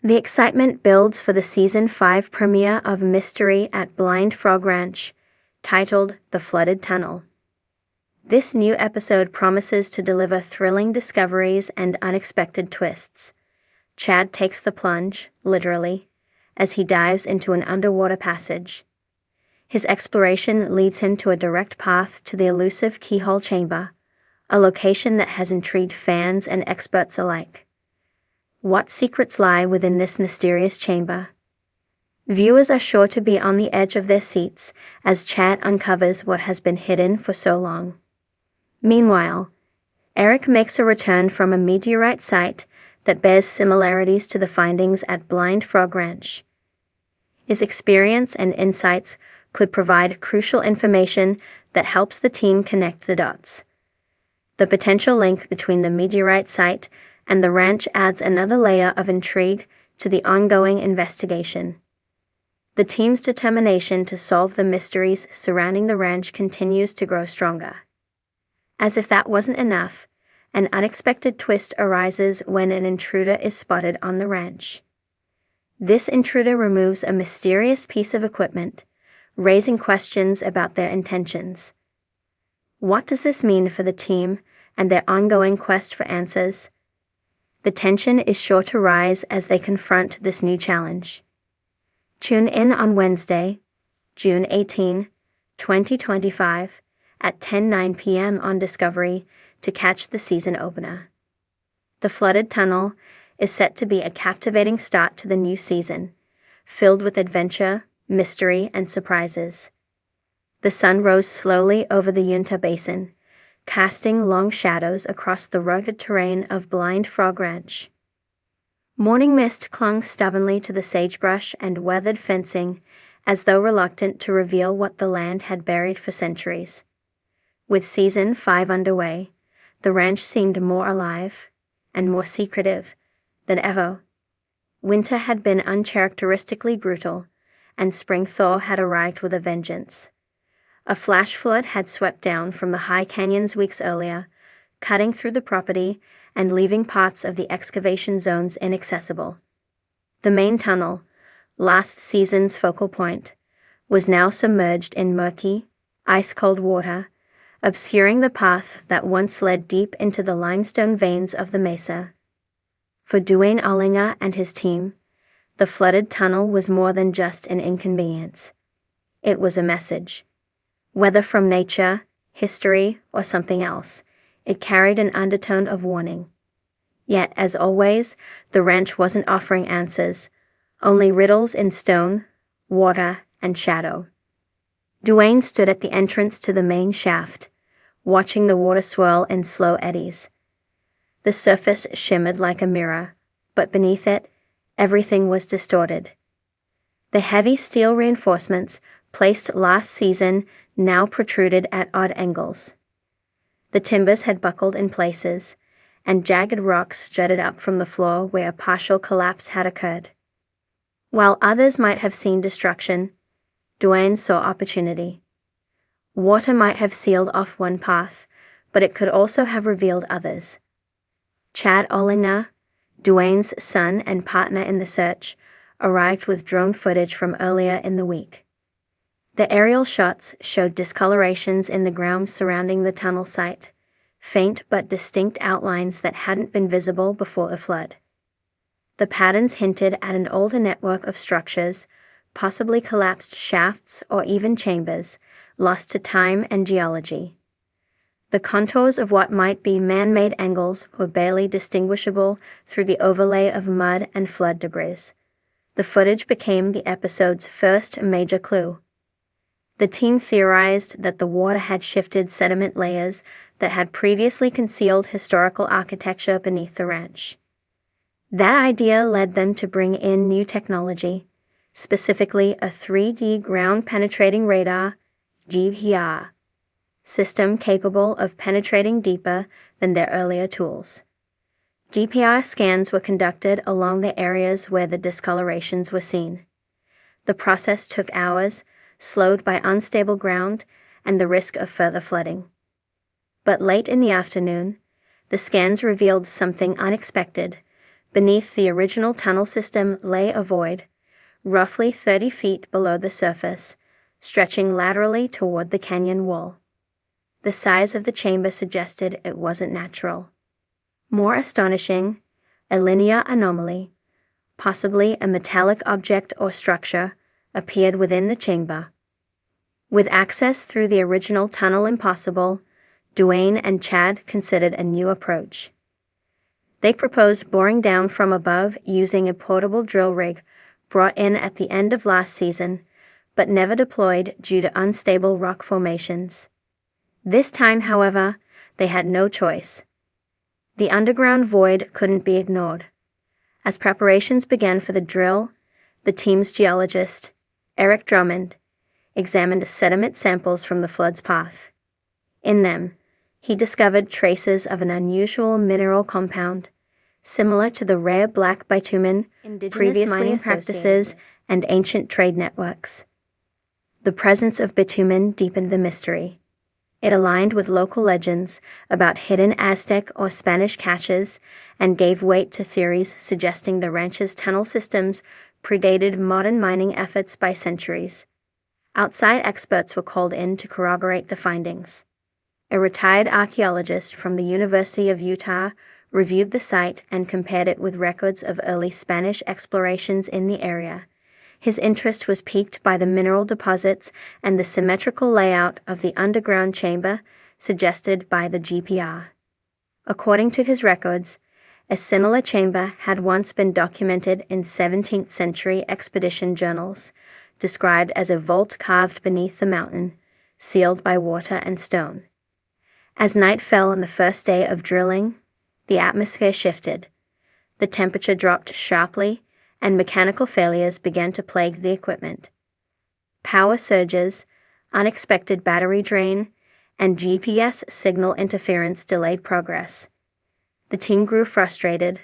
The excitement builds for the Season 5 premiere of Mystery at Blind Frog Ranch, titled The Flooded Tunnel. This new episode promises to deliver thrilling discoveries and unexpected twists. Chad takes the plunge, literally, as he dives into an underwater passage. His exploration leads him to a direct path to the elusive Keyhole Chamber, a location that has intrigued fans and experts alike. What secrets lie within this mysterious chamber? Viewers are sure to be on the edge of their seats as Chad uncovers what has been hidden for so long. Meanwhile, Eric makes a return from a meteorite site that bears similarities to the findings at Blind Frog Ranch. His experience and insights could provide crucial information that helps the team connect the dots. The potential link between the meteorite site and the ranch adds another layer of intrigue to the ongoing investigation. The team's determination to solve the mysteries surrounding the ranch continues to grow stronger. As if that wasn't enough, an unexpected twist arises when an intruder is spotted on the ranch. This intruder removes a mysterious piece of equipment, raising questions about their intentions. What does this mean for the team and their ongoing quest for answers? The tension is sure to rise as they confront this new challenge. Tune in on Wednesday, June 18, 2025, at 10:09 p.m. on Discovery to catch the season opener. The Flooded Tunnel is set to be a captivating start to the new season, filled with adventure, mystery, and surprises. The sun rose slowly over the Uinta Basin, casting long shadows across the rugged terrain of Blind Frog Ranch. Morning mist clung stubbornly to the sagebrush and weathered fencing, as though reluctant to reveal what the land had buried for centuries. With Season 5 underway, the ranch seemed more alive and more secretive than ever. Winter had been uncharacteristically brutal, and spring thaw had arrived with a vengeance. A flash flood had swept down from the high canyons weeks earlier, cutting through the property and leaving parts of the excavation zones inaccessible. The main tunnel, last season's focal point, was now submerged in murky, ice-cold water, obscuring the path that once led deep into the limestone veins of the mesa. For Duane Ollinger and his team, the flooded tunnel was more than just an inconvenience. It was a message. Whether from nature, history, or something else, it carried an undertone of warning. Yet, as always, the ranch wasn't offering answers, only riddles in stone, water, and shadow. Duane stood at the entrance to the main shaft, watching the water swirl in slow eddies. The surface shimmered like a mirror, but beneath it, everything was distorted. The heavy steel reinforcements, placed last season, now protruded at odd angles. The timbers had buckled in places, and jagged rocks jutted up from the floor where a partial collapse had occurred. While others might have seen destruction, Duane saw opportunity. Water might have sealed off one path, but it could also have revealed others. Chad Ollinger, Duane's son and partner in the search, arrived with drone footage from earlier in the week. The aerial shots showed discolorations in the ground surrounding the tunnel site, faint but distinct outlines that hadn't been visible before the flood. The patterns hinted at an older network of structures, possibly collapsed shafts or even chambers, lost to time and geology. The contours of what might be man-made angles were barely distinguishable through the overlay of mud and flood debris. The footage became the episode's first major clue. The team theorized that the water had shifted sediment layers that had previously concealed historical architecture beneath the ranch. That idea led them to bring in new technology, specifically a 3D ground-penetrating radar, GPR, system capable of penetrating deeper than their earlier tools. GPR scans were conducted along the areas where the discolorations were seen. The process took hours, slowed by unstable ground and the risk of further flooding. But late in the afternoon, the scans revealed something unexpected. Beneath the original tunnel system lay a void, roughly 30 feet below the surface, stretching laterally toward the canyon wall. The size of the chamber suggested it wasn't natural. More astonishing, a linear anomaly, possibly a metallic object or structure, appeared within the chamber. With access through the original tunnel impossible, Duane and Chad considered a new approach. They proposed boring down from above using a portable drill rig brought in at the end of last season, but never deployed due to unstable rock formations. This time, however, they had no choice. The underground void couldn't be ignored. As preparations began for the drill, the team's geologist, Eric Drummond, examined sediment samples from the flood's path. In them, he discovered traces of an unusual mineral compound, similar to the rare black bitumen, previous mining practices, and ancient trade networks. The presence of bitumen deepened the mystery. It aligned with local legends about hidden Aztec or Spanish caches and gave weight to theories suggesting the ranch's tunnel systems predated modern mining efforts by centuries. Outside experts were called in to corroborate the findings. A retired archaeologist from the University of Utah reviewed the site and compared it with records of early Spanish explorations in the area. His interest was piqued by the mineral deposits and the symmetrical layout of the underground chamber suggested by the GPR. According to his records, a similar chamber had once been documented in 17th century expedition journals, described as a vault carved beneath the mountain, sealed by water and stone. As night fell on the first day of drilling, the atmosphere shifted. The temperature dropped sharply, and mechanical failures began to plague the equipment. Power surges, unexpected battery drain, and GPS signal interference delayed progress. The team grew frustrated,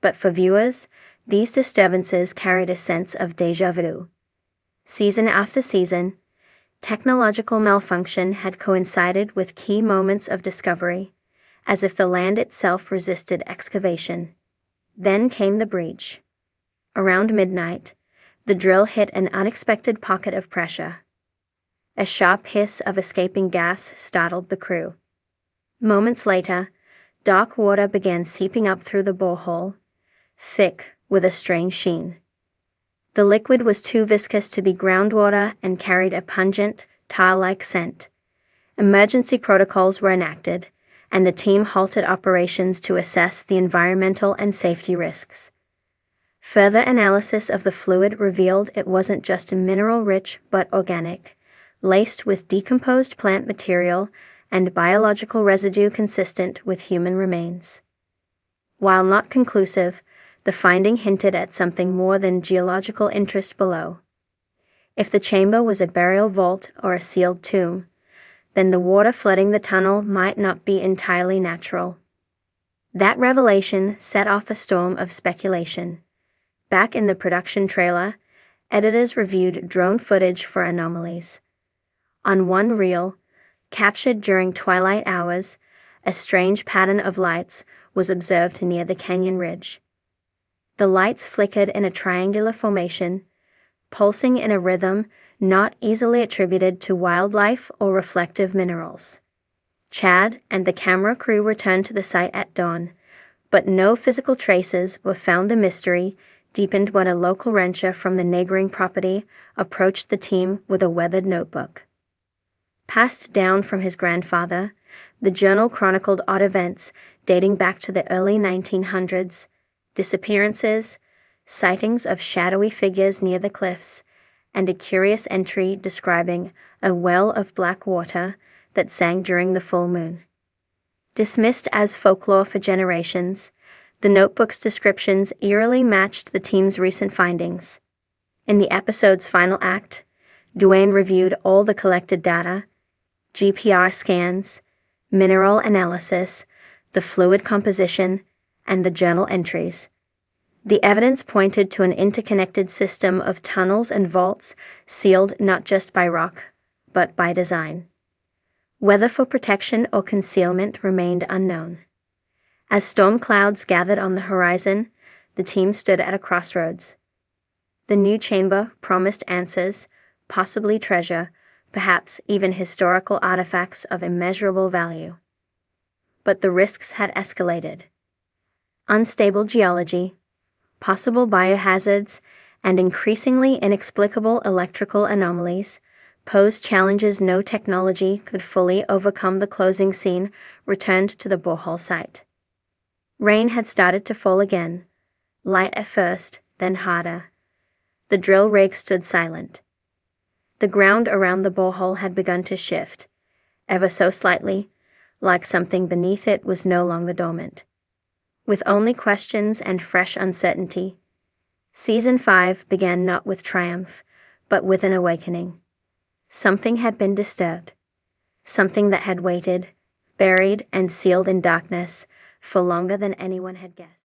but for viewers, these disturbances carried a sense of déjà vu. Season after season, technological malfunction had coincided with key moments of discovery, as if the land itself resisted excavation. Then came the breach. Around midnight, the drill hit an unexpected pocket of pressure. A sharp hiss of escaping gas startled the crew. Moments later, dark water began seeping up through the borehole, thick with a strange sheen. The liquid was too viscous to be groundwater and carried a pungent, tar-like scent. Emergency protocols were enacted, and the team halted operations to assess the environmental and safety risks. Further analysis of the fluid revealed it wasn't just mineral-rich but organic, laced with decomposed plant material and biological residue consistent with human remains. While not conclusive, the finding hinted at something more than geological interest below. If the chamber was a burial vault or a sealed tomb, then the water flooding the tunnel might not be entirely natural. That revelation set off a storm of speculation. Back in the production trailer, editors reviewed drone footage for anomalies. On one reel, captured during twilight hours, a strange pattern of lights was observed near the canyon ridge. The lights flickered in a triangular formation, pulsing in a rhythm not easily attributed to wildlife or reflective minerals. Chad and the camera crew returned to the site at dawn, but no physical traces were found. The mystery deepened when a local rancher from the neighboring property approached the team with a weathered notebook. Passed down from his grandfather, the journal chronicled odd events dating back to the early 1900s, disappearances, sightings of shadowy figures near the cliffs, and a curious entry describing a well of black water that sang during the full moon. Dismissed as folklore for generations, the notebook's descriptions eerily matched the team's recent findings. In the episode's final act, Duane reviewed all the collected data, GPR scans, mineral analysis, the fluid composition, and the journal entries. The evidence pointed to an interconnected system of tunnels and vaults sealed not just by rock, but by design. Whether for protection or concealment remained unknown. As storm clouds gathered on the horizon, the team stood at a crossroads. The new chamber promised answers, possibly treasure, perhaps even historical artifacts of immeasurable value. But the risks had escalated. Unstable geology, possible biohazards, and increasingly inexplicable electrical anomalies posed challenges no technology could fully overcome. The closing scene returned to the borehole site. Rain had started to fall again, light at first, then harder. The drill rig stood silent. The ground around the borehole had begun to shift, ever so slightly, like something beneath it was no longer dormant. With only questions and fresh uncertainty, Season 5 began not with triumph, but with an awakening. Something had been disturbed. Something that had waited, buried and sealed in darkness, for longer than anyone had guessed.